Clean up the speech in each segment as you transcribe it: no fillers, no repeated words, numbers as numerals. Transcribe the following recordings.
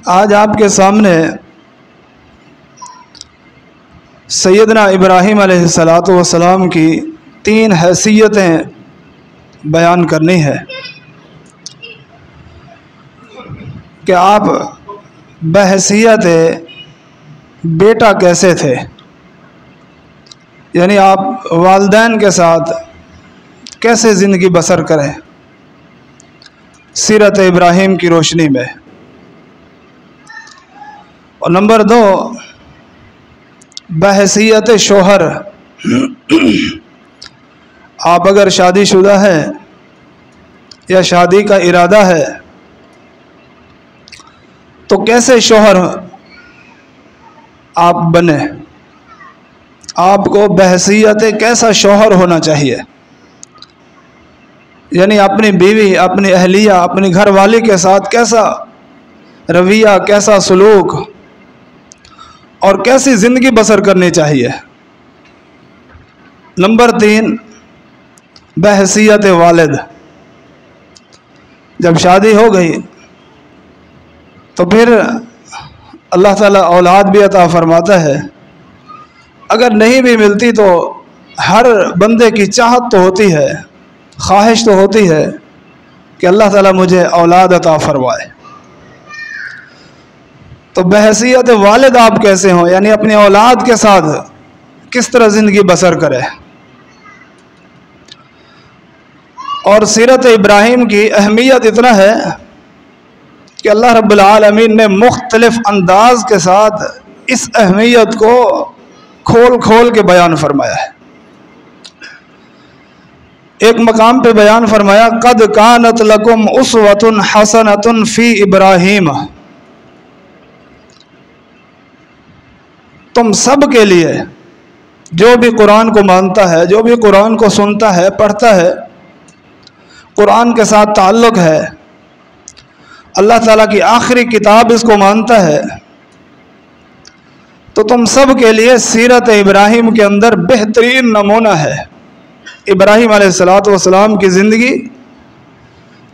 آج آپ کے سامنے سیدنا ابراہیم علیہ الصلاۃ والسلام کی 3 حیثیتیں بیان کرنی ہے کہ آپ بحیثیت بیٹا کیسے تھے، یعنی آپ والدین کے ساتھ کیسے زندگی بسر کریں سیرت ابراہیم کی روشنی میں۔ اور نمبر 2، بحیثیت شوہر، آپ اگر شادی شدہ ہیں یا شادی کا ارادہ ہے تو کیسے شوہر آپ بنے، آپ کو بحیثیت کیسا شوہر ہونا چاہیے، یعنی اپنی بیوی، اپنی اہلیہ، اپنی گھر والی کے ساتھ کیسا رویہ، کیسا سلوک اور کیسی زندگی بسر کرنی چاہیے۔ نمبر 3، بحیثیت والد، جب شادی ہو گئی تو پھر اللہ تعالیٰ اولاد بھی عطا فرماتا ہے، اگر نہیں بھی ملتی تو ہر بندے کی چاہت تو ہوتی ہے، خواہش تو ہوتی ہے کہ اللہ تعالیٰ مجھے اولاد عطا فرمائے۔ تو بحیثیت والد آپ کیسے ہوں، یعنی اپنی اولاد کے ساتھ کس طرح زندگی بسر کرے۔ اور سیرت ابراہیم کی اہمیت اتنا ہے کہ اللہ رب العالمین نے مختلف انداز کے ساتھ اس اہمیت کو کھول کھول کے بیان فرمایا ہے۔ ایک مقام پہ بیان فرمایا، قد کانت لکم اسوۃ حسنۃ فی ابراہیم، تم سب کے لیے، جو بھی قرآن کو مانتا ہے، جو بھی قرآن کو سنتا ہے، پڑھتا ہے، قرآن کے ساتھ تعلق ہے، اللہ تعالیٰ کی آخری کتاب اس کو مانتا ہے، تو تم سب کے لیے سیرت ابراہیم کے اندر بہترین نمونہ ہے۔ ابراہیم علیہ الصلوۃ والسلام کی زندگی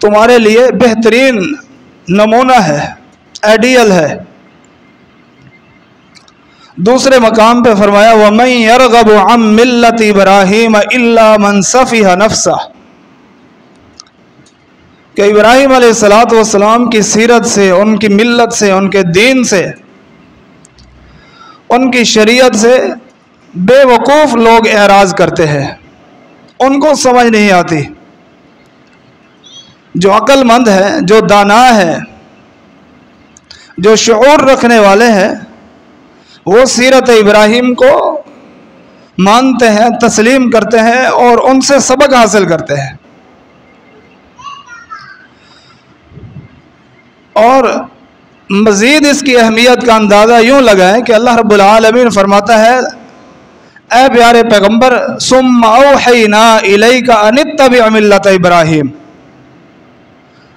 تمہارے لیے بہترین نمونہ ہے، آئیڈیل ہے۔ دوسرے مقام پہ فرمایا، وَمَن يَرْغَبُ عَن مِّلَّةِ إِبْرَاهِيمَ إِلَّا مَن سَفِهَ نَفْسَهُ، کہ ابراہیم علیہ الصلوۃ والسلام کی سیرت سے، ان کی ملت سے، ان کے دین سے، ان کی شریعت سے بے وقوف لوگ اعراض کرتے ہیں، ان کو سمجھ نہیں آتی۔ جو عقل مند ہے، جو دانا ہے، جو شعور رکھنے والے ہیں، وہ سیرت ابراہیم کو مانتے ہیں، تسلیم کرتے ہیں اور ان سے سبق حاصل کرتے ہیں۔ اور مزید اس کی اہمیت کا اندازہ یوں لگائیں کہ اللہ رب العالمین فرماتا ہے، اے پیارے پیغمبر، ثم اوحینا الیک ان اتبع ملت ابراہیم،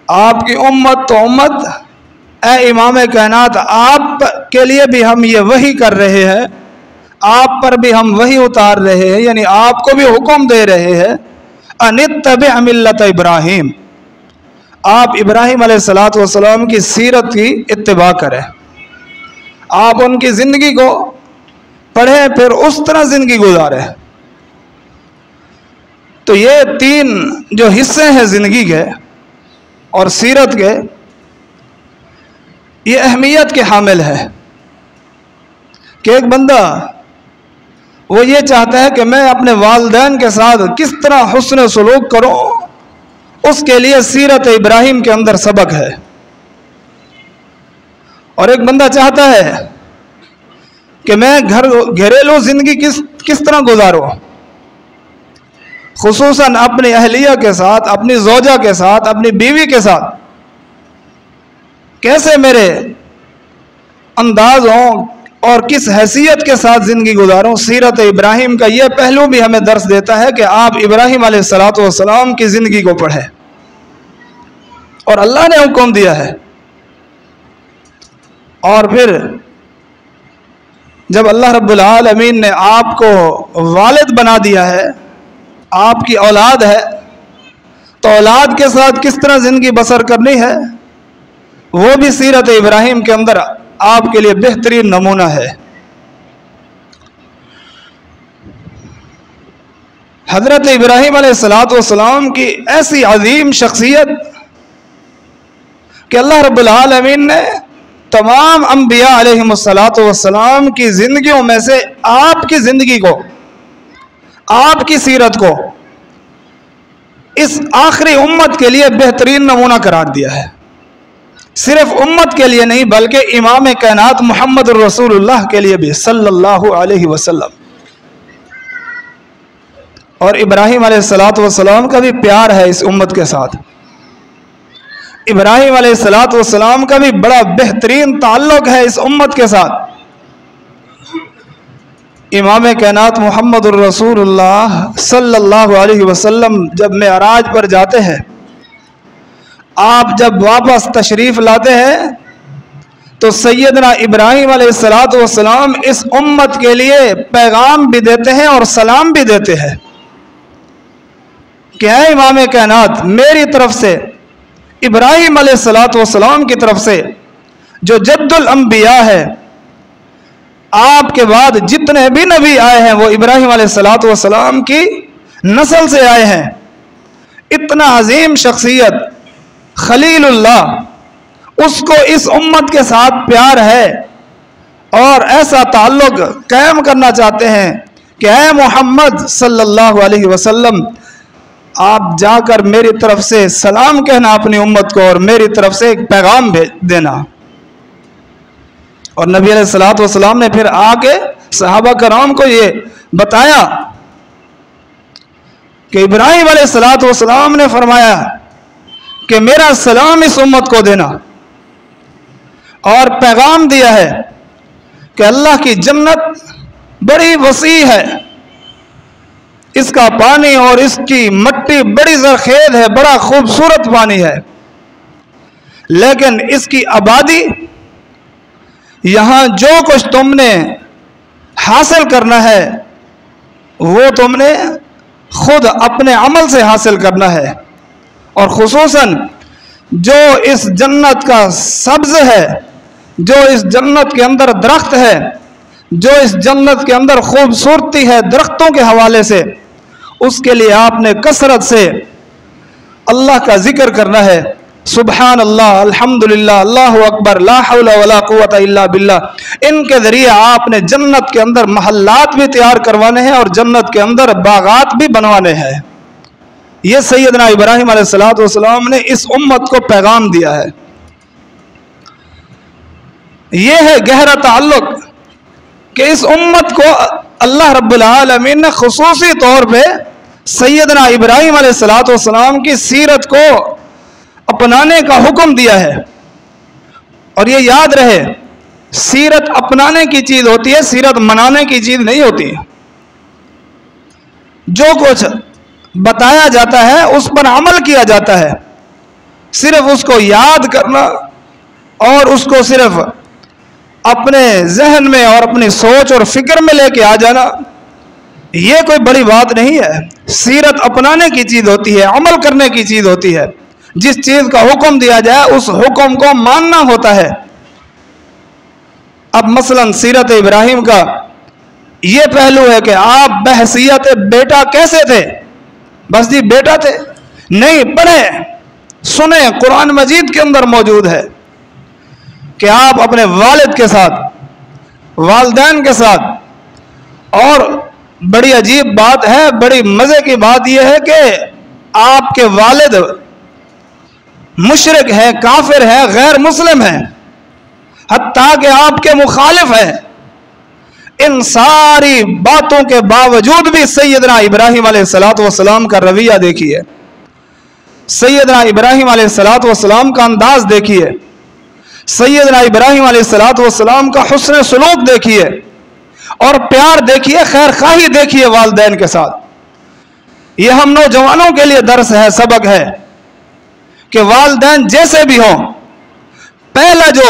آپ کی امت تو امت، اے امام کائنات، آپ کے لیے بھی ہم یہ وحی کر رہے ہیں، آپ پر بھی ہم وحی اتار رہے ہیں، یعنی آپ کو بھی حکم دے رہے ہیں، ان اتبع ملت ابراہیم، آپ ابراہیم علیہ الصلوۃ والسلام کی سیرت کی اتباع کریں، آپ ان کی زندگی کو پڑھیں، پھر اس طرح زندگی گزاریں۔ تو یہ 3 جو حصے ہیں زندگی کے اور سیرت کے، یہ اہمیت کے حامل ہے کہ ایک بندہ وہ یہ چاہتا ہے کہ میں اپنے والدین کے ساتھ کس طرح حسن سلوک کروں، اس کے لیے سیرت ابراہیم کے اندر سبق ہے۔ اور ایک بندہ چاہتا ہے کہ میں گھریلو زندگی کس طرح گزاروں، خصوصاً اپنی اہلیہ کے ساتھ، اپنی زوجہ کے ساتھ، اپنی بیوی کے ساتھ کیسے میرے انداز ہوں اور کس حیثیت کے ساتھ زندگی گزاروں۔ سیرت ابراہیم کا یہ پہلو بھی ہمیں درس دیتا ہے کہ آپ ابراہیم علیہ الصلوۃ والسلام کی زندگی کو پڑھیں، اور اللہ نے حکم دیا ہے۔ اور پھر جب اللہ رب العالمین نے آپ کو والد بنا دیا ہے، آپ کی اولاد ہے، تو اولاد کے ساتھ کس طرح زندگی بسر کرنی ہے، وہ بھی سیرت ابراہیم کے اندر آپ کے لیے بہترین نمونہ ہے۔ حضرت ابراہیم علیہ السلام کی ایسی عظیم شخصیت کہ اللہ رب العالمین نے تمام انبیاء علیہم السلام کی زندگیوں میں سے آپ کی زندگی کو، آپ کی سیرت کو اس آخری امت کے لیے بہترین نمونہ قرار دیا ہے۔ صرف امت کے لیے نہیں بلکہ امام کائنات محمد الرسول اللہ کے لیے بھی صلی اللہ علیہ وسلم۔ اور ابراہیم علیہ السلام کا بھی پیار ہے اس امت کے ساتھ، ابراہیم علیہ السلام کا بھی بڑا بہترین تعلق ہے اس امت کے ساتھ۔ امام کائنات محمد الرسول اللہ صلی اللہ علیہ وسلم جب معراج پر جاتے ہیں، آپ جب واپس تشریف لاتے ہیں تو سیدنا ابراہیم علیہ السلام اس امت کے لیے پیغام بھی دیتے ہیں اور سلام بھی دیتے ہیں کہ اے امام کائنات، میری طرف سے ابراہیم علیہ السلام کی طرف سے جو جد الانبیاء ہے، آپ کے بعد جتنے بھی نبی آئے ہیں وہ ابراہیم علیہ السلام کی نسل سے آئے ہیں۔ اتنا عظیم شخصیت خلیل اللہ، اس کو اس امت کے ساتھ پیار ہے اور ایسا تعلق قائم کرنا چاہتے ہیں کہ اے محمد صلی اللہ علیہ وسلم، آپ جا کر میری طرف سے سلام کہنا اپنی امت کو اور میری طرف سے ایک پیغام بھیج دینا۔ اور نبی علیہ السلام نے پھر آگے صحابہ کرام کو یہ بتایا کہ ابراہیم علیہ السلام نے فرمایا کہ میرا سلام اس امت کو دینا، اور پیغام دیا ہے کہ اللہ کی جنت بڑی وسیع ہے، اس کا پانی اور اس کی مٹی بڑی زرخیز ہے، بڑا خوبصورت پانی ہے، لیکن اس کی آبادی، یہاں جو کچھ تم نے حاصل کرنا ہے وہ تم نے خود اپنے عمل سے حاصل کرنا ہے، اور خصوصاً جو اس جنت کا سبز ہے، جو اس جنت کے اندر درخت ہے، جو اس جنت کے اندر خوبصورتی ہے درختوں کے حوالے سے، اس کے لیے آپ نے کثرت سے اللہ کا ذکر کرنا ہے۔ سبحان اللہ، الحمدللہ، اللہ اکبر، لا حول ولا قوت الا باللہ۔ ان کے ذریعے آپ نے جنت کے اندر محلات بھی تیار کروانے ہیں اور جنت کے اندر باغات بھی بنوانے ہیں۔ یہ سیدنا ابراہیم علیہ السلام نے اس امت کو پیغام دیا ہے۔ یہ ہے گہرا تعلق کہ اس امت کو اللہ رب العالمین نے خصوصی طور پہ سیدنا ابراہیم علیہ السلام کی سیرت کو اپنانے کا حکم دیا ہے۔ اور یہ یاد رہے، سیرت اپنانے کی چیز ہوتی ہے، سیرت منانے کی چیز نہیں ہوتی۔ جو کچھ بتایا جاتا ہے اس پر عمل کیا جاتا ہے، صرف اس کو یاد کرنا اور اس کو صرف اپنے ذہن میں اور اپنی سوچ اور فکر میں لے کے آ جانا، یہ کوئی بڑی بات نہیں ہے۔ سیرت اپنانے کی چیز ہوتی ہے، عمل کرنے کی چیز ہوتی ہے۔ جس چیز کا حکم دیا جائے اس حکم کو ماننا ہوتا ہے۔ اب مثلا سیرت ابراہیم کا یہ پہلو ہے کہ آپ بحیثیت بیٹا کیسے تھے؟ بس جی بیٹا تھے؟ نہیں، پڑھیں، سنیں، قرآن مجید کے اندر موجود ہے کہ آپ اپنے والد کے ساتھ، والدین کے ساتھ، اور بڑی عجیب بات ہے، بڑی مزے کی بات یہ ہے کہ آپ کے والد مشرک ہے، کافر ہے، غیر مسلم ہے، حتیٰ کہ آپ کے مخالف ہے۔ ان ساری باتوں کے باوجود بھی سیدنا ابراہیم علیہ السلام کا رویہ دیکھیے، سیدنا ابراہیم علیہ السلام کا انداز دیکھیے، سیدنا ابراہیم علیہ السلام کا حسن سلوک دیکھیے، اور پیار دیکھیے، خیر خواہی دیکھیے والدین کے ساتھ۔ یہ ہم نوجوانوں کے لیے درس ہے، سبق ہے کہ والدین جیسے بھی ہوں، پہلا جو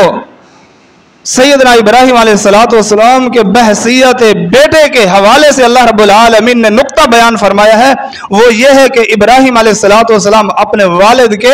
سیدنا ابراہیم علیہ السلام کے بحیثیت بیٹے کے حوالے سے اللہ رب العالمین نے نقطہ بیان فرمایا ہے، وہ یہ ہے کہ ابراہیم علیہ السلام اپنے والد کے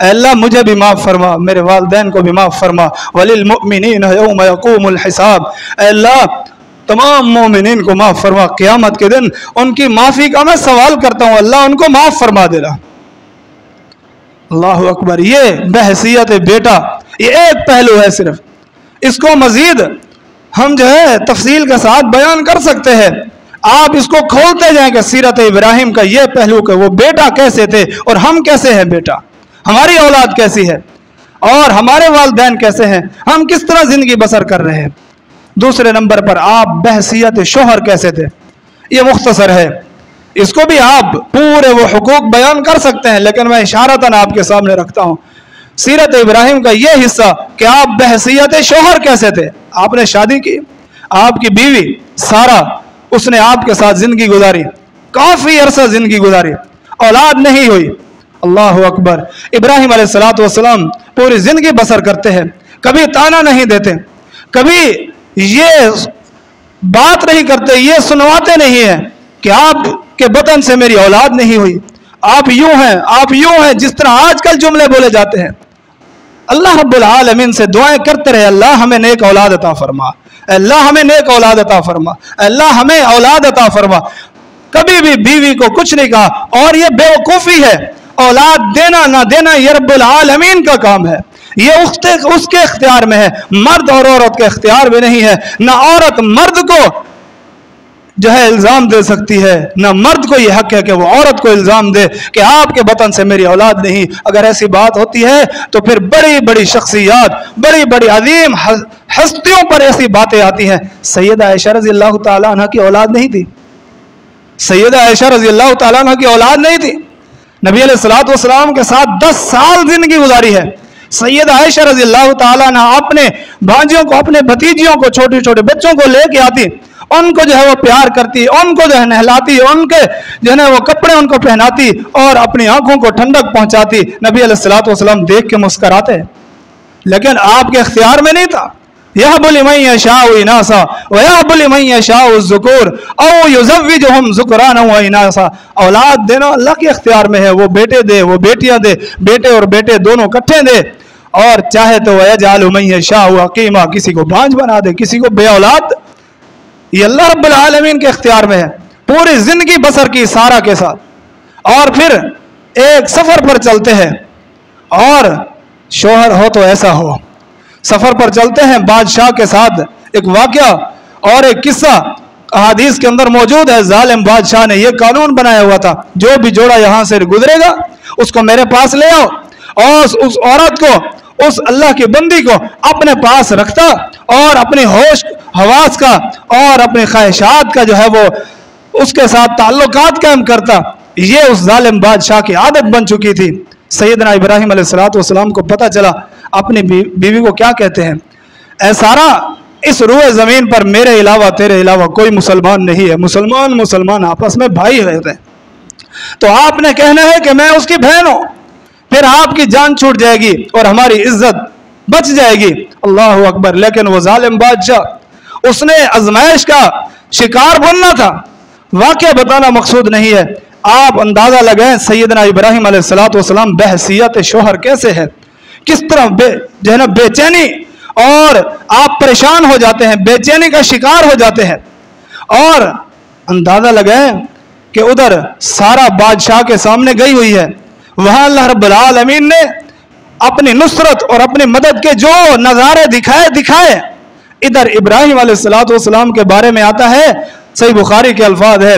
اے اللہ مجھے بھی معاف فرما، میرے والدین کو بھی معاف فرما۔ وَلِلْمُؤْمِنِينَ يَوْمَ يَقُومُ الْحِسَابِ، اے اللہ تمام مومنین کو معاف فرما، قیامت کے دن ان کی معافی کا میں سوال کرتا ہوں، اللہ ان کو معاف فرما دینا۔ اللہ اکبر۔ یہ بحیثیت بیٹا، یہ ایک پہلو ہے صرف، اس کو مزید ہم جو ہے تفصیل کے ساتھ بیان کر سکتے ہیں۔ آپ اس کو کھولتے جائیں کہ سیرت ابراہیم کا یہ پہلو کہ وہ بیٹا کیسے تھے اور ہم کیسے ہیں بیٹا، ہماری اولاد کیسی ہے اور ہمارے والدین کیسے ہیں، ہم کس طرح زندگی بسر کر رہے ہیں۔ دوسرے نمبر پر آپ بحیثیت شوہر کیسے تھے، یہ مختصر ہے، اس کو بھی آپ پورے وہ حقوق بیان کر سکتے ہیں، لیکن میں اشارتاً آپ کے سامنے رکھتا ہوں سیرت ابراہیم کا یہ حصہ کہ آپ بحیثیت شوہر کیسے تھے۔ آپ نے شادی کی، آپ کی بیوی سارا، اس نے آپ کے ساتھ زندگی گزاری، کافی عرصہ زندگی گزاری، اولاد نہیں ہوئی۔ اللہ اکبر۔ ابراہیم علیہ السلام پوری زندگی بسر کرتے ہیں، کبھی تانا نہیں دیتے، کبھی یہ بات نہیں کرتے، یہ سنواتے نہیں ہیں کہ آپ کے بطن سے میری اولاد نہیں ہوئی، آپ یوں ہیں، آپ یوں ہیں، جس طرح آج کل جملے بولے جاتے ہیں۔ اللہ رب العالمین سے دعائیں کرتے رہے، اللہ ہمیں نیک اولاد عطا فرما، اللہ ہمیں نیک اولاد عطا فرما، اللہ ہمیں اولاد عطا فرما۔ کبھی بھی بیوی کو کچھ نہیں کہا، اور یہ بیوقوفی ہے، اولاد دینا نہ دینا یہ رب العالمین کا کام ہے، یہ اس کے اختیار میں ہے، مرد اور عورت کے اختیار میں نہیں ہے۔ نہ عورت مرد کو جو ہے الزام دے سکتی ہے، نہ مرد کو یہ حق ہے کہ وہ عورت کو الزام دے کہ آپ کے بطن سے میری اولاد نہیں۔ اگر ایسی بات ہوتی ہے تو پھر بڑی بڑی شخصیات، بڑی بڑی عظیم ہستیوں پر ایسی باتیں آتی ہیں۔ سیدہ عائشہ رضی اللہ تعالیٰ عنہ کی اولاد نہیں تھی، سیدہ عائشہ رضی اللہ تعالیٰ عنہ کی اولاد نہیں تھی، نبی علیہ الصلوۃ والسلام کے ساتھ 10 سال زندگی گزاری ہے۔ سیدہ عائشہ رضی اللہ تعالیٰ عنہ اپنے بھانجیوں کو، اپنے بھتیجیوں کو، چھوٹے چھوٹے بچوں کو لے کے آتی، ان کو جو ہے وہ پیار کرتی، ان کو جو ہے نہلاتی، ان کے جو ہے وہ کپڑے ان کو پہناتی اور اپنی آنکھوں کو ٹھنڈک پہنچاتی۔ نبی علیہ الصلوۃ والسلام دیکھ کے مسکراتے، لیکن آپ کے اختیار میں نہیں تھا۔ يَهْبُ لِمَن يَشَاءُ إِنَاثًا وَيَهْبُ لِمَن يَشَاءُ الذُّكُورَ أَوْ يُزَوِّجُهُمْ ذُكْرَانًا وَإِنَاثًا۔ اولاد دینا اللہ کے اختیار میں ہے، وہ بیٹے دے، وہ بیٹیاں دے، بیٹے اور بیٹے دونوں کٹھے دے، اور چاہے تو وَيَجْعَلُ مَن يَشَاءُ عَقِيمًا، کسی کو بانجھ بنا دے، کسی کو بے اولاد۔ یہ اللہ رب العالمین کے اختیار میں ہے۔ پوری زندگی بسر کی سارا کے ساتھ، اور پھر ایک سفر پر چلتے ہیں، اور شوہر ہو تو ایسا ہو، سفر پر چلتے ہیں بادشاہ کے ساتھ۔ ایک واقعہ اور ایک قصہ احادیث کے اندر موجود ہے۔ ظالم بادشاہ نے یہ قانون بنایا ہوا تھا، جو بھی جوڑا یہاں سے گزرے گا اس کو میرے پاس لے آؤ، اور اس عورت کو، اس اللہ کی بندی کو اپنے پاس رکھتا، اور اپنی ہوش حواس کا اور اپنی خواہشات کا جو ہے وہ اس کے ساتھ تعلقات قائم کرتا۔ یہ اس ظالم بادشاہ کی عادت بن چکی تھی۔ سیدنا ابراہیم علیہ السلام کو پتہ چلا، اپنی بیوی کو کیا کہتے ہیں، اے سارا، اس روئے زمین پر میرے علاوہ تیرے علاوہ کوئی مسلمان نہیں ہے، مسلمان آپس میں بھائی ہوتے ہیں، تو آپ نے کہنا ہے کہ میں اس کی بہن ہوں، پھر آپ کی جان چھوٹ جائے گی اور ہماری عزت بچ جائے گی۔ اللہ اکبر۔ لیکن وہ ظالم بادشاہ، اس نے آزمائش کا شکار بننا تھا، واقعہ بتانا مقصود نہیں ہے۔ آپ اندازہ لگائیں سیدنا ابراہیم علیہ السلام بحیثیت شوہر کیسے ہے، کس طرح جو ہے نا بے چینی، اور آپ پریشان ہو جاتے ہیں، بے چینی کا شکار ہو جاتے ہیں۔ اور اندازہ لگائیں کہ ادھر سارا بادشاہ کے سامنے گئی ہوئی ہے، وہاں اللہ رب العالمین نے اپنی نصرت اور اپنی مدد کے جو نظارے دکھائے، ادھر ابراہیم علیہ السلام کے بارے میں آتا ہے، صحیح بخاری کے الفاظ ہے،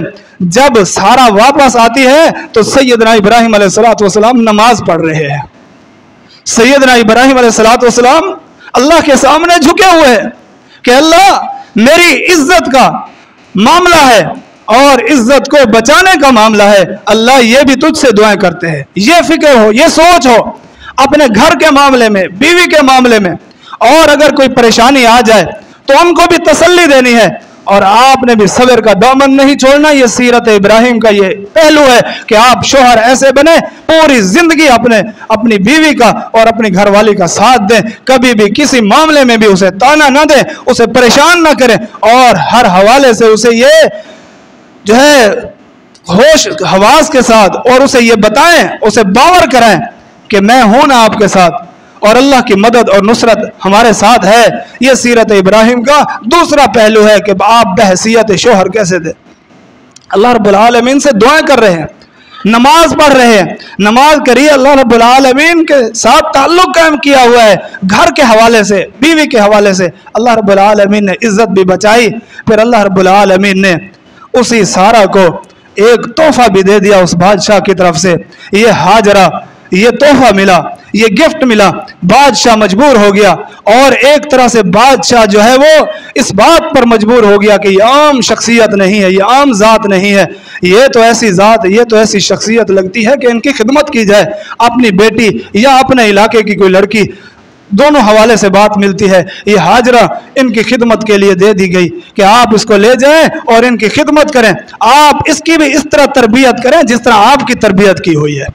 جب سارا واپس آتی ہے تو سیدنا ابراہیم علیہ السلام نماز پڑھ رہے ہیں۔ سیدنا ابراہیم علیہ السلام اللہ کے سامنے جھکے ہوئے ہیں کہ اللہ، میری عزت کا معاملہ ہے اور عزت کو بچانے کا معاملہ ہے، اللہ یہ بھی تجھ سے دعائیں کرتے ہیں، یہ فکر ہو، یہ سوچ ہو اپنے گھر کے معاملے میں، بیوی کے معاملے میں، اور اگر کوئی پریشانی آ جائے تو ان کو بھی تسلی دینی ہے، اور آپ نے بھی صبر کا دامن نہیں چھوڑنا۔ یہ سیرت ابراہیم کا یہ پہلو ہے کہ آپ شوہر ایسے بنے، پوری زندگی اپنی بیوی کا اور اپنی گھر والی کا ساتھ دیں، کبھی بھی کسی معاملے میں بھی اسے تانا نہ دیں، اسے پریشان نہ کریں، اور ہر حوالے سے اسے یہ جو ہے ہوش حواس کے ساتھ اور اسے یہ بتائیں، اسے باور کرائیں کہ میں ہوں نا آپ کے ساتھ اور اللہ کی مدد اور نصرت ہمارے ساتھ ہے. یہ سیرت ابراہیم کا دوسرا پہلو ہے کہ آپ بحیثیت شوہر کیسے تھے. اللہ رب العالمین سے دعائیں کر رہے ہیں, نماز پڑھ رہے ہیں, نماز کریے, اللہ رب العالمین کے ساتھ تعلق قائم کیا ہوا ہے, گھر کے حوالے سے, بیوی کے حوالے سے اللہ رب العالمین نے عزت بھی بچائی. پھر اللہ رب العالمین نے اسی سارہ کو ایک تحفہ بھی دے دیا اس بادشاہ کی طرف سے. یہ ہاجرہ, یہ تحفہ ملا, یہ گفٹ ملا. بادشاہ مجبور ہو گیا, اور ایک طرح سے بادشاہ جو ہے وہ اس بات پر مجبور ہو گیا کہ یہ عام شخصیت نہیں ہے, یہ عام ذات نہیں ہے, یہ تو ایسی ذات, یہ تو ایسی شخصیت لگتی ہے کہ ان کی خدمت کی جائے. اپنی بیٹی یا اپنے علاقے کی کوئی لڑکی, دونوں حوالے سے بات ملتی ہے. یہ ہاجرہ ان کی خدمت کے لیے دے دی گئی کہ آپ اس کو لے جائیں اور ان کی خدمت کریں, آپ اس کی بھی اس طرح تربیت کریں جس طرح آپ کی تربیت کی ہوئی ہے.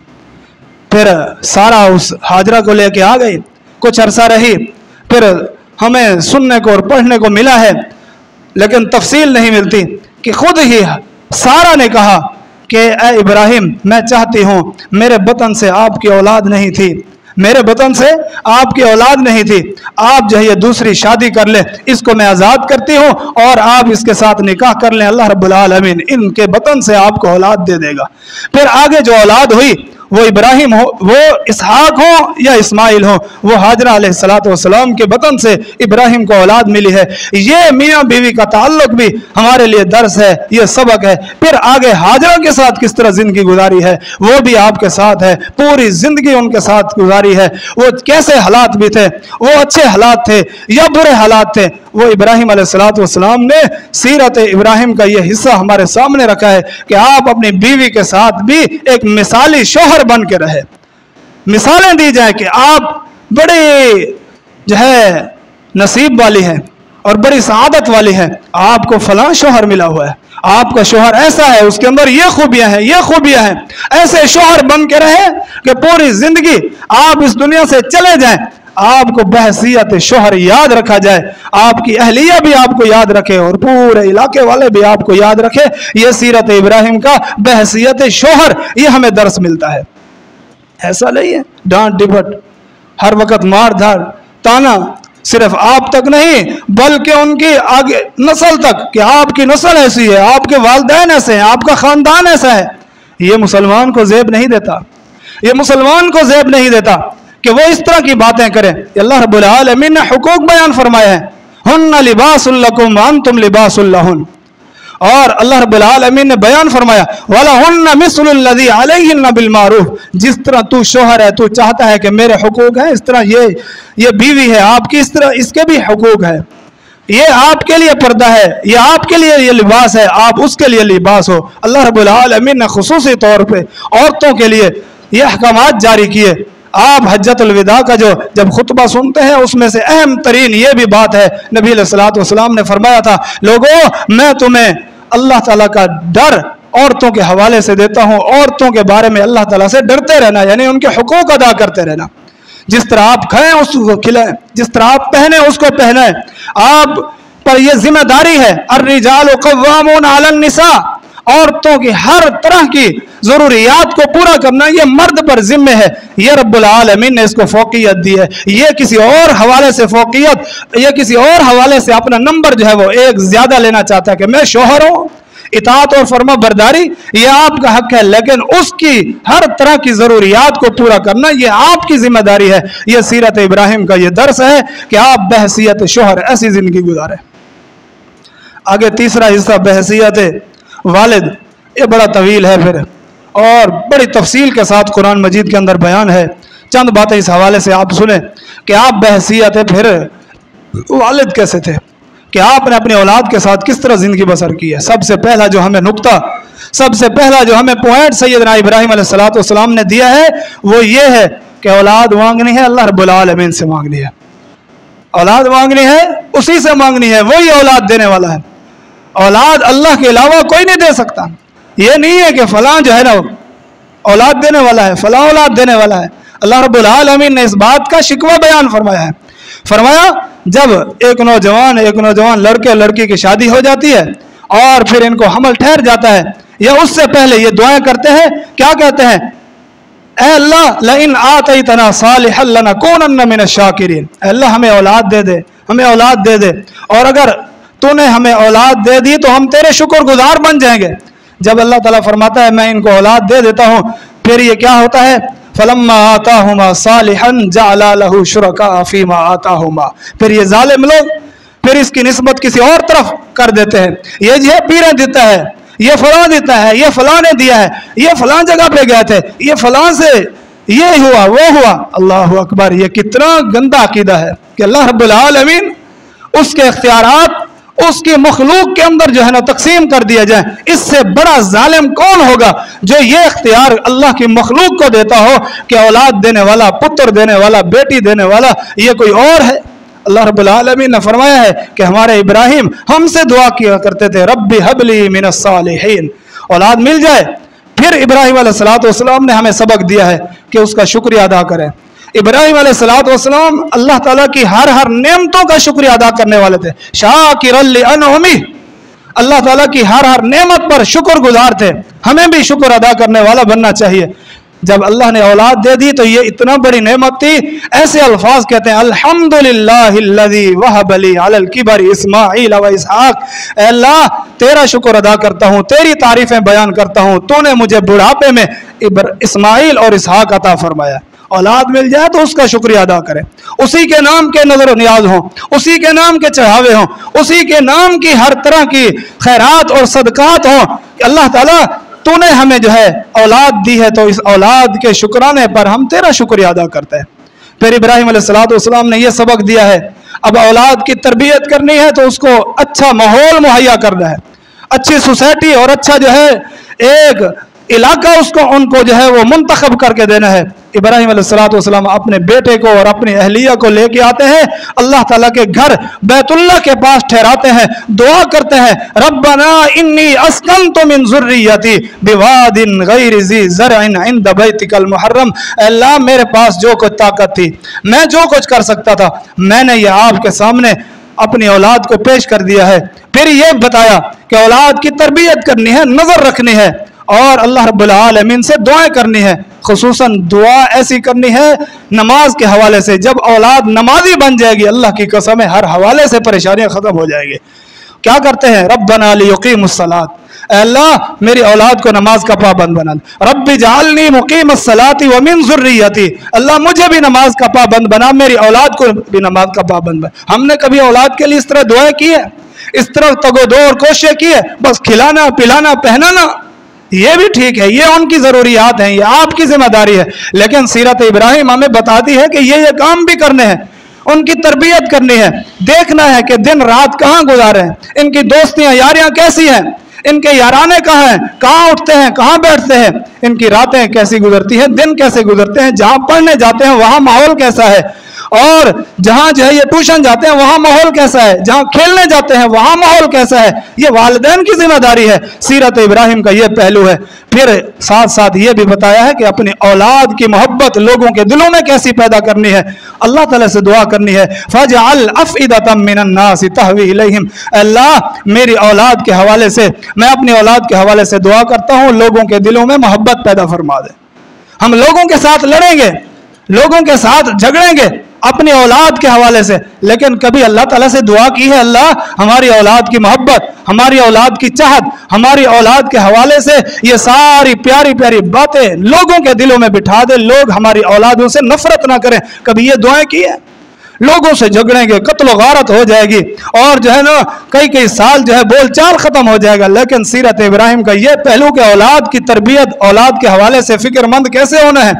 پھر سارا اس ہاجرہ کو لے کے آ گئی, کچھ عرصہ رہی. پھر ہمیں سننے کو اور پڑھنے کو ملا ہے, لیکن تفصیل نہیں ملتی, کہ خود ہی سارا نے کہا کہ اے ابراہیم, میں چاہتی ہوں, میرے بطن سے آپ کی اولاد نہیں تھی, میرے بطن سے آپ کی اولاد نہیں تھی, آپ جو ہے یہ دوسری شادی کر لیں, اس کو میں آزاد کرتی ہوں اور آپ اس کے ساتھ نکاح کر لیں, اللہ رب العالمین ان کے بطن سے آپ کو اولاد دے دے گا. پھر آگے جو اولاد ہوئی وہ ابراہیم ہو, وہ اسحاق ہو یا اسماعیل ہو, وہ ہاجرہ علیہ السلام کے بطن سے ابراہیم کو اولاد ملی ہے. یہ میاں بیوی کا تعلق بھی ہمارے لیے درس ہے, یہ سبق ہے. پھر آگے ہاجرہ کے ساتھ کس طرح زندگی گزاری ہے, وہ بھی آپ کے ساتھ ہے, پوری زندگی ان کے ساتھ گزاری ہے. وہ کیسے حالات بھی تھے, وہ اچھے حالات تھے یا برے حالات تھے, وہ ابراہیم علیہ السلام نے سیرت ابراہیم کا یہ حصہ ہمارے سامنے رکھا ہے کہ آپ اپنی بیوی کے ساتھ بھی ایک مثالی شوہر بن کے رہے. مثالیں دی جائیں کہ آپ بڑی جو ہے نصیب والی ہیں اور بڑی سعادت والی ہیں, آپ کو فلاں شوہر ملا ہوا ہے, آپ کا شوہر ایسا ہے, اس کے اندر یہ خوبیاں ہیں, یہ خوبیاں ہیں. ایسے شوہر بن کے رہے کہ پوری زندگی آپ اس دنیا سے چلے جائیں, آپ کو بحیثیت شوہر یاد رکھا جائے, آپ کی اہلیہ بھی آپ کو یاد رکھے اور پورے علاقے والے بھی آپ کو یاد رکھے. یہ سیرت ابراہیم کا بحیثیت شوہر, یہ ہمیں درس ملتا ہے. ایسا نہیں ہے ڈانٹ ڈپٹ, ہر وقت مار دھار تانا, صرف آپ تک نہیں بلکہ ان کی آگے نسل تک, کہ آپ کی نسل ایسی ہے, آپ کے والدین ایسے ہیں, آپ کا خاندان ایسا ہے. یہ مسلمان کو زیب نہیں دیتا, یہ مسلمان کو زیب نہیں دیتا کہ وہ اس طرح کی باتیں کریں. اللہ رب العالمین نے حقوق بیان فرمائے ہیں, ہن لباس لکم وانتم لباس لہن, اور اللہ رب العالمین نے بیان فرمایا وَلَهُنَّ مِثْلُ الَّذِي عَلَيْهِنَّ بِالْمَعْرُوفِ, جس طرح تو شوہر ہے, تو چاہتا ہے کہ میرے حقوق ہیں, اس طرح یہ بیوی ہے آپ کی, اس طرح اس کے بھی حقوق ہے. یہ آپ کے لیے پردہ ہے, یہ آپ کے لیے یہ لباس ہے, آپ اس کے لیے لباس ہو. اللہ رب العالمین نے خصوصی طور پہ عورتوں کے لیے یہ احکامات جاری کیے. آپ حجت الوداع کا جب خطبہ سنتے ہیں, اس میں سے اہم ترین یہ بھی بات ہے, نبی علیہ الصلوۃ والسلام نے فرمایا تھا, لوگوں میں تمہیں اللہ تعالیٰ کا ڈر عورتوں کے حوالے سے دیتا ہوں, عورتوں کے بارے میں اللہ تعالیٰ سے ڈرتے رہنا, یعنی ان کے حقوق ادا کرتے رہنا. جس طرح آپ کھائیں اس کو کھلائیں, جس طرح آپ پہنیں اس کو پہنائیں. آپ پر یہ ذمہ داری ہے, الرجال قوامون علی النساء, عورتوں کی ہر طرح کی ضروریات کو پورا کرنا یہ مرد پر ذمہ ہے. یہ رب العالمین نے اس کو فوقیت دی ہے. یہ کسی اور حوالے سے فوقیت, یہ کسی اور حوالے سے اپنا نمبر جو ہے وہ ایک زیادہ لینا چاہتا ہے کہ میں شوہر ہوں, اطاعت اور فرما برداری یہ آپ کا حق ہے, لیکن اس کی ہر طرح کی ضروریات کو پورا کرنا یہ آپ کی ذمہ داری ہے. یہ سیرت ابراہیم کا یہ درس ہے کہ آپ بحیثیت شوہر ایسی زندگی گزاریں. آگے تیسرا حصہ بحیثیت والد, یہ بڑا طویل ہے پھر, اور بڑی تفصیل کے ساتھ قرآن مجید کے اندر بیان ہے. چند باتیں اس حوالے سے آپ سنیں کہ آپ بحیثیت پھر والد کیسے تھے, کہ آپ نے اپنی اولاد کے ساتھ کس طرح زندگی بسر کی ہے. سب سے پہلا جو ہمیں نقطہ, سب سے پہلا جو ہمیں پوائنٹ سیدنا ابراہیم علیہ السلام نے دیا ہے وہ یہ ہے کہ اولاد مانگنی ہے اللہ رب العالمین سے مانگنی ہے. اولاد مانگنی ہے اسی سے مانگنی ہے, وہی اولاد دینے والا ہے. اولاد اللہ کے علاوہ کوئی نہیں دے سکتا. یہ نہیں ہے کہ فلاں جو ہے نا اولاد دینے والا ہے, فلاں اولاد دینے والا ہے. اللہ رب العالمین نے اس بات کا شکوہ بیان فرمایا ہے. فرمایا جب ایک نوجوان لڑکے لڑکی کی شادی ہو جاتی ہے اور پھر ان کو حمل ٹھہر جاتا ہے, یا اس سے پہلے یہ دعائیں کرتے ہیں, کیا کہتے ہیں, اے اللہ لئن آتیتنا صالحا لنکونن من الشاکرین، اے اللہ ہمیں اولاد دے دے، ہمیں اولاد دے دے، اور اگر تو نے ہمیں اولاد دے دی تو ہم تیرے شکر گزار بن جائیں گے۔ جب اللہ تعالیٰ فرماتا ہے میں ان کو اولاد دے دیتا ہوں، پھر یہ کیا ہوتا ہے؟ فلما آتاہما صالحا جعل لہ شرکاء فیما آتاہما، پھر یہ ظالم لوگ پھر اس کی نسبت کسی اور طرف کر دیتے ہیں، یہ جو ہے پیریں دیتا ہے، یہ فلاں دیتا ہے، یہ فلاں نے دیا ہے، یہ فلاں جگہ پہ گئے تھے، یہ فلاں سے یہ ہوا وہ ہوا۔ اللہ اکبر، یہ کتنا گندا عقیدہ ہے کہ اللہ رب العالمین اس کے اختیارات اس کی مخلوق کے اندر جو ہے نا تقسیم کر دیا جائے۔ اس سے بڑا ظالم کون ہوگا جو یہ اختیار اللہ کی مخلوق کو دیتا ہو کہ اولاد دینے والا، پتر دینے والا، بیٹی دینے والا یہ کوئی اور ہے؟ اللہ رب العالمین نے فرمایا ہے کہ ہمارے ابراہیم ہم سے دعا کیا کرتے تھے رب ہب لی من الصالحین، اولاد مل جائے۔ پھر ابراہیم علیہ السلام نے ہمیں سبق دیا ہے کہ اس کا شکریہ ادا کریں۔ ابراہیم علیہ السلام اللہ تعالیٰ کی ہر نعمتوں کا شکریہ ادا کرنے والے تھے، شاکرا لانعمہ، اللہ تعالیٰ کی ہر نعمت پر شکر گزار تھے۔ ہمیں بھی شکر ادا کرنے والا بننا چاہیے۔ جب اللہ نے اولاد دے دی تو یہ اتنا بڑی نعمت تھی، ایسے الفاظ کہتے ہیں الحمدللہ الذی وہب لی علی الکبر اسماعیل و اسحاق، اے اللہ تیرا شکر ادا کرتا ہوں، تیری تعریفیں بیان کرتا ہوں، تو نے مجھے بڑھاپے میں اسماعیل اور اسحاق عطا فرمایا۔ اولاد مل جائے تو اس کا شکریہ ادا کریں، اسی کے نام کے نظر و نیاز ہوں، اسی کے نام کے چڑھاوے ہوں، اسی کے نام کی ہر طرح کی خیرات اور صدقات ہوں کہ اللہ تعالیٰ تو نے ہمیں جو ہے اولاد دی ہے تو اس اولاد کے شکرانے پر ہم تیرا شکریہ ادا کرتے ہیں۔ پھر ابراہیم علیہ السلام نے یہ سبق دیا ہے، اب اولاد کی تربیت کرنی ہے تو اس کو اچھا ماحول مہیا کرنا ہے، اچھی سوسائٹی اور اچھا جو ہے ایک علاقہ اس کو ان کو جو ہے وہ منتخب کر کے دینا ہے۔ ابراہیم علیہ السلام اپنے بیٹے کو اور اپنی اہلیہ کو لے کے آتے ہیں، اللہ تعالیٰ کے گھر بیت اللہ کے پاس ٹھہراتے ہیں، دعا کرتے ہیں ربنا انی اسکنت من ذریتی بواد غیر ذی زرع عند بیتک المحرم، اے اللہ میرے پاس جو کچھ طاقت تھی، میں جو کچھ کر سکتا تھا، میں نے یہ آپ کے سامنے اپنی اولاد کو پیش کر دیا ہے۔ پھر یہ بتایا کہ اولاد کی تربیت کرنی ہے، نظر رکھنی ہے، اور اللہ رب العالمین سے دعائیں کرنی ہے، خصوصاً دعا ایسی کرنی ہے نماز کے حوالے سے۔ جب اولاد نمازی بن جائے گی اللہ کی قسم ہے ہر حوالے سے پریشانیاں ختم ہو جائیں گی۔ کیا کرتے ہیں؟ ربنا لیقیموا الصلاۃ، اے اللہ میری اولاد کو نماز کا پابند بنا، رب اجعلنی مقیم الصلاۃ ومن ذریتی، اللہ مجھے بھی نماز کا پابند بنا، میری اولاد کو بھی نماز کا پابند بنا۔ ہم نے کبھی اولاد کے لیے اس طرح دعائیں کی ہے؟ اس طرح تگ و دو اور کوششیں کی ہے؟ بس کھلانا پلانا پہنانا یہ بھی ٹھیک ہے، یہ ان کی ضروریات ہیں، یہ آپ کی ذمہ داری ہے، لیکن سیرت ابراہیم ہمیں بتاتی ہے کہ یہ کام بھی کرنے ہیں، ان کی تربیت کرنی ہے، دیکھنا ہے کہ دن رات کہاں گزارے ہیں، ان کی دوستیاں یاریاں کیسی ہیں، ان کے یارانے کہاں ہیں، کہاں اٹھتے ہیں کہاں بیٹھتے ہیں، ان کی راتیں کیسی گزرتی ہیں، دن کیسے گزرتے ہیں، جہاں پڑھنے جاتے ہیں وہاں ماحول کیسا ہے، اور جہاں جو ہے یہ ٹیوشن جاتے ہیں وہاں ماحول کیسا ہے، جہاں کھیلنے جاتے ہیں وہاں ماحول کیسا ہے، یہ والدین کی ذمہ داری ہے۔ سیرت ابراہیم کا یہ پہلو ہے۔ پھر ساتھ ساتھ یہ بھی بتایا ہے کہ اپنی اولاد کی محبت لوگوں کے دلوں میں کیسی پیدا کرنی ہے، اللہ تعالیٰ سے دعا کرنی ہے فَجْعَلْ أَفْئِدَةً مِّنَ النَّاسِ تَهْوِي إِلَيْهِمْ، اللہ میری اولاد کے حوالے سے، میں اپنی اولاد کے حوالے سے دعا کرتا ہوں لوگوں کے دلوں میں محبت پیدا فرما دے۔ ہم لوگوں کے ساتھ لڑیں گے، لوگوں کے ساتھ جھگڑیں گے اپنی اولاد کے حوالے سے، لیکن کبھی اللہ تعالیٰ سے دعا کی ہے اللہ ہماری اولاد کی محبت، ہماری اولاد کی چاہت، ہماری اولاد کے حوالے سے یہ ساری پیاری پیاری باتیں لوگوں کے دلوں میں بٹھا دے، لوگ ہماری اولادوں سے نفرت نہ کریں۔ کبھی یہ دعائیں کی ہے؟ لوگوں سے جھگڑیں گے، قتل و غارت ہو جائے گی، اور جو ہے نا کئی سال جو ہے بول چال ختم ہو جائے گا، لیکن سیرت ابراہیم کا یہ پہلو کہ اولاد کی تربیت، اولاد کے حوالے سے فکر مند کیسے ہونا ہے۔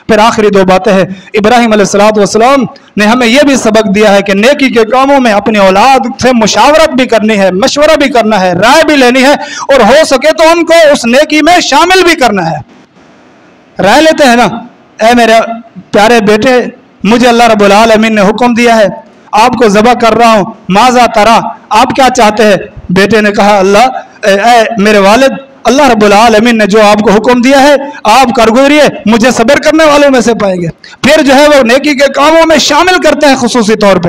پھر آخری دو باتیں ہیں، ابراہیم علیہ السلام نے ہمیں یہ بھی سبق دیا ہے کہ نیکی کے کاموں میں اپنی اولاد سے مشاورت بھی کرنی ہے، مشورہ بھی کرنا ہے، رائے بھی لینی ہے، اور ہو سکے تو ان کو اس نیکی میں شامل بھی کرنا ہے۔ رائے لیتے ہیں نا، اے میرے پیارے بیٹے مجھے اللہ رب العالمین نے حکم دیا ہے، آپ کو ذبح کر رہا ہوں، ماذا ترا، آپ کیا چاہتے ہیں؟ بیٹے نے کہا اللہ اے میرے والد، اللہ رب العالمین نے جو آپ کو حکم دیا ہے آپ کر گزریے، مجھے صبر کرنے والوں میں سے پائیں گے۔ پھر جو ہے وہ نیکی کے کاموں میں شامل کرتے ہیں خصوصی طور پہ،